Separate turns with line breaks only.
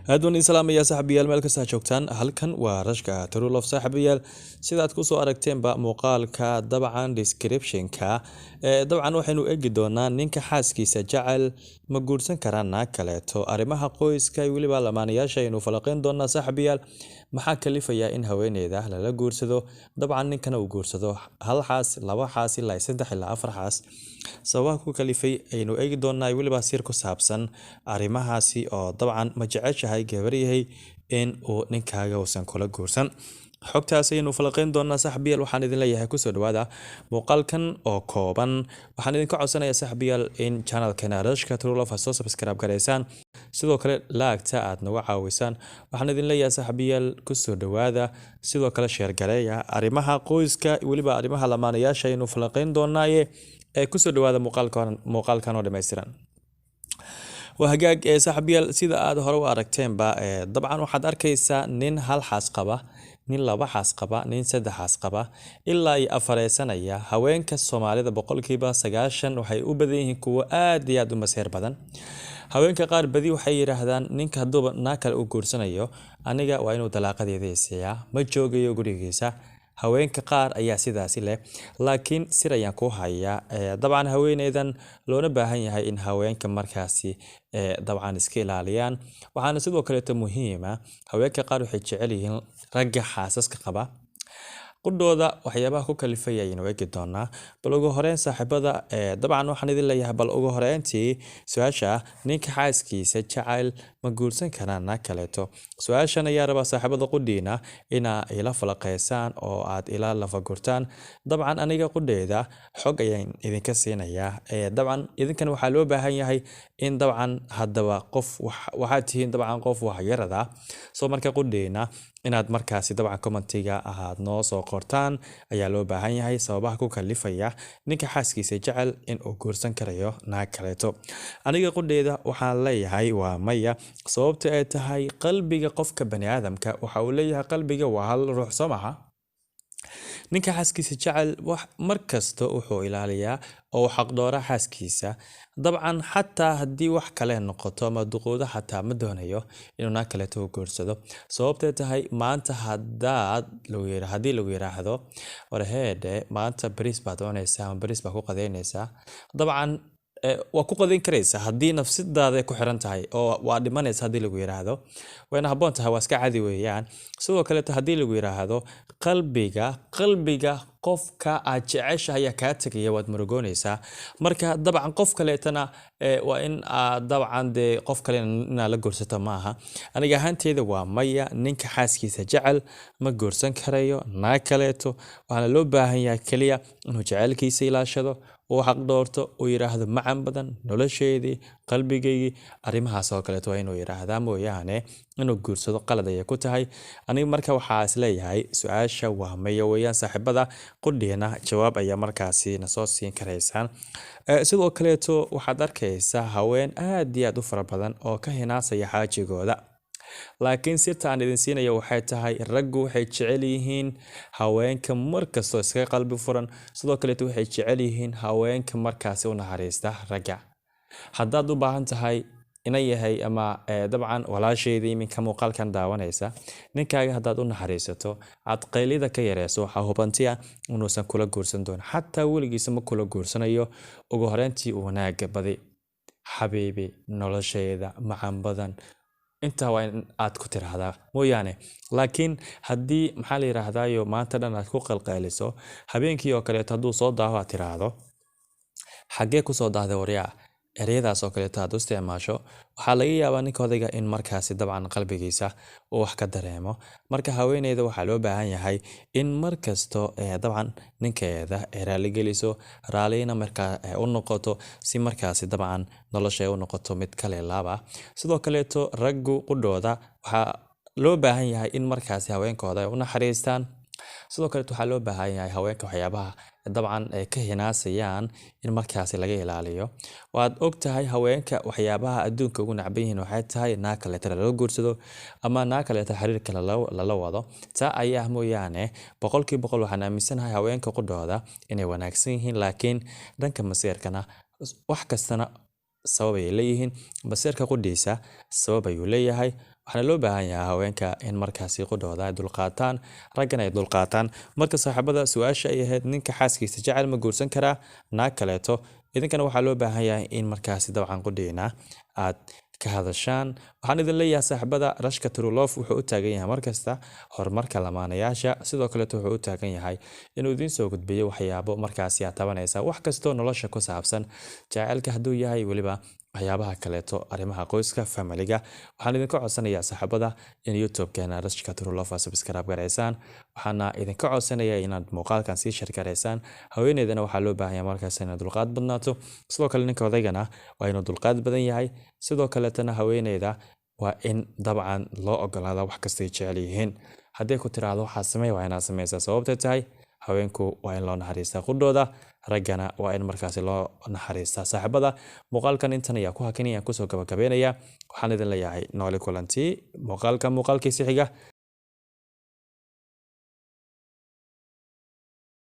هادون سلام يا صاحبيال meel kasta joogtaan halkan waa rashka True Love saaxiibayaal sidaad ku soo aragteen ba muuqaalka dabcan description-ka dabcan waxaynu eegi doonaa ninka xaaskiisa jacayl ma guursan karana kaleeto arrimaha qoyska iyo waliba lamaanayaasha aynu falaqeyn doonaa saaxiibayaal maxaa kalifaya in haweeneyda lala guursado dabcan ninkana uu guursado hal xaas laba xaas ilaa saddex ilaa afar xaas sababaha ku kalifay aynu eegi doonaa waliba sir ku saabsan arrimahaasi oo dabcan ma jeceshahay gabar yahay in uu ninkaaga uusan kula guursan xogtaas aynu falaqeyn doonaa saaxiibayaal waxaan idin leeyahay ku soo dhawaada muuqaalkan oo kooban waxaan idin ka codsanayaa saaxiibayaal in channelkeena Rashka True Love soo subscribe gareysaan sidoo kale laagta aad nagu caawisaan waxaan idin leeyahay saaxiibayaal ku soo dhawaada sidoo kale share gareeya arrimaha qoyska waliba arrimaha lamaanayaasha aynu falaqeyn doonaa ee ku soo dhawaada muuqaalkan oo dhameystiran وهجاج صاحبي سيدا هذا هو أركتين با طبعا واحد أركيسا نين هل حاس قبا نين لبا حاس قبا نين سد حاس قبا إلا يأفريسان أيا هوين كالصومالي ذا بقول كيبا سجاشن وحي أبديه كوا آدي عدو مسير بدن هوين كقار بدي وحي رهدان نين كهدو ناكل أوكورسان أيو أنيجا وينو تلاقة دي سيا مجوجي يوجريسا haweenka qaar ayaa sidaasi leh laakiin sir ayaan ku hayaa dabcan haweeneydan loona baahan yahay in haweenka markaasi dabcan iska ilaaliyaan waxaana sidoo kale muhiim ah haweenka qaar waxay jecel yihiin ragga xaasaska qaba qudooda waxyaabaha ku kalifay ayaynu eegi doonaa bal ugu horeyn saaxiibada dabcan waxaan idin leeyahay bal ugu horeyntii su'aasha ninka xaaskiisa jacayl ma guursan karana kaleeto su'aashan ayaa raba saaxiibada qudhiina ina ila falaqeysaan oo aad ila lafa gurtaan dabcan aniga qudheeda xog ayaan idinka siinayaa dabcan idinkan waxaa loo baahan yahay in dabcan hadaba qof waxaad tihiin dabcan qof wax yarada soo marka qudheena inaad markaasi dabcan commentiga ahaad noo soo qortaan ayaa loo baahan yahay sababaha ku kalifaya ninka xaaskiisa jecel in uu guursan karayo naag kaleeto aniga qudheeda waxaan leeyahay waa maya sababta ay tahay qalbiga qofka bani aadamka waxa uu leeyahay qalbiga waa hal ruux samaha ninka xaaskiisa jecel wax markasto wuxuu ilaaliyaa oo xaq doora xaaskiisa dabcan xataa haddii wax kale noqoto ama duqooda xataa ma doonayo inuu naag kaleeto u guursado sababtay tahay maanta haddii lagu yiraahdo warheede maanta bariis baad cunaysaa ama bariis baad ku qadeynaysaa dabcan waa ku qadeyn karaysaa haddii nafsidaada ku xiran tahay oo waa dhimanaysa haddii lagu yiraahdo wayna habboon tahay waa iska caadi weeyaan sidoo kale haddii lagu yiraahdo qalbiga qofka aad jeceshahay ayaa kaa tagaya waad murugoonaysaa marka dabcan qof kaleetana waa in dabcan de qof kale inaad la guursato maaha aniga ahaanteeda waa maya ninka xaaskiisa jecel ma guursan karayo naag kaleeto waxaana loo baahan yahay kaliya inuu jecelkiisa ilaashado oo xaq doorto oo yiraahdo macan badan nolosheedii qalbigeygii arrimahaas oo kale waa inuu yiraahdaa mooyaane inuu guursado qalad ay ku tahay aniga marka waxaa is leeyahay su'aasha waa maya weeyaan saaxiibada qudheena jawaab ayaa markaasi na soo siin kareysaan sidoo kale waxaad arkaysaa haween aad iyo aad u fara badan oo ka hinaasaya xaajigooda laakiin sirta aan idin siinayo waxay tahay raggu waxay jecel yihiin haweenka markastoo iska qalbi furan sidoo kale waxay jecel yihiin haweenka markaasi u naxariista ragga haddaad u baahan tahay ina yahay ama dabcan walaasheedii iminka muuqaalkan daawanaysa ninkaaga haddaad u naxariisato aad qaylida ka yareyso waxaa hubantiya inuusan kula guursan doonin xataa weligiisa ma kula guursanayo ugu horeyntii uu wanaaga badi xabiibi nolosheeda macan badan inta waa in aad ku tiraahdaa mooyaane laakiin haddii maxaa la yiraahdaayo maanta dhan aad ku qalqaaliso habeenkii oo kale hadduu soo daaho aad tiraahdo xagee ku soo daahday waryaa ereyadaas oo kale aad u isticmaasho waxaa laga yaabaa ninka odayga in markaasi dabcan qalbigiisa uu wax ka dareemo marka haweeneyda waxaa loo baahan yahay in markasto dabcan ninkeeda raali geliso raalina markaa u noqoto si markaasi dabcan nolosha u noqoto mid kale laaba sidoo kale raggu qudhooda waxaa loo baahan yahay in markaasi haweenkooda ay u naxariistaan sidoo kale waxaa loo baahan yahay haweenka waxyaabaha dabcan ay ka hinaasayaan in markaasi laga ilaaliyo waad ogtahay haweenka waxyaabaha adduunka ugu nacban yihiin waxay tahay naag kale lala guursado ama naag kale xiriirka lala wado taa ayaa mooyaane boqolkiiba boqol waxaan aaminsanahay haweenka qudhooda inay wanaagsan yihiin laakiin dhanka masiirkana wax kastana sabab ay leeyihiin masiirka qudhiisa sabab ayuu leeyahay waxaana loo baahan yahay haweenka in markaasi qudhooda ay dulqaataan raggana ay dulqaataan. Marka saaxiibada su-aasha ay ahayd ninka xaaskiisa jecel ma guursan karaa naag kaleeto, idinkana waxaa loo baahan yahay in markaasi dabcan qudhiina aad ka hadashaan. Waxaan idin leeyahay saaxiibada, Rashka True Love wuxuu u taagan yahay markasta horumarka lamaanayaasha, sidoo kale wuxuu u taagan yahay inuu idin soo gudbiyo waxyaabo markaasi aad tabanaysa, wax kastoo nolosha ku saabsan, jacaylka hadduu yahay weliba waxyaabaha kaleeto arrimaha qoyska familiga. Waxaan idinka codsanayaa saaxiibada in YouTube-keena Rashka True Love aad subscribe gareysaan, waxaana idinka codsanayaa inaad muuqaalkan sii share gareysaan. haweeneydana waxaa loo baahan yahay markaas inaad dulqaad badnaato, sidoo kale ninka odaygana waa inuu dulqaad badan yahay, sidoo kaletana haweeneyda waa in dabcan loo ogolaada wax kastay jecel yihiin. Haddii ku tiraahdo waxaa samey waa inaad sameysaa, sababtay tahay haweenku waa in loo naxariistaa qudhooda, raggana waa in markaasi loo naxariistaa. Saaxiibada, muuqaalkan intan ayaa ku hakinayaan kusoo gabagabeynaya. Waxaan idin leeyahay nooli kulantii muuqaalkiisa xiga.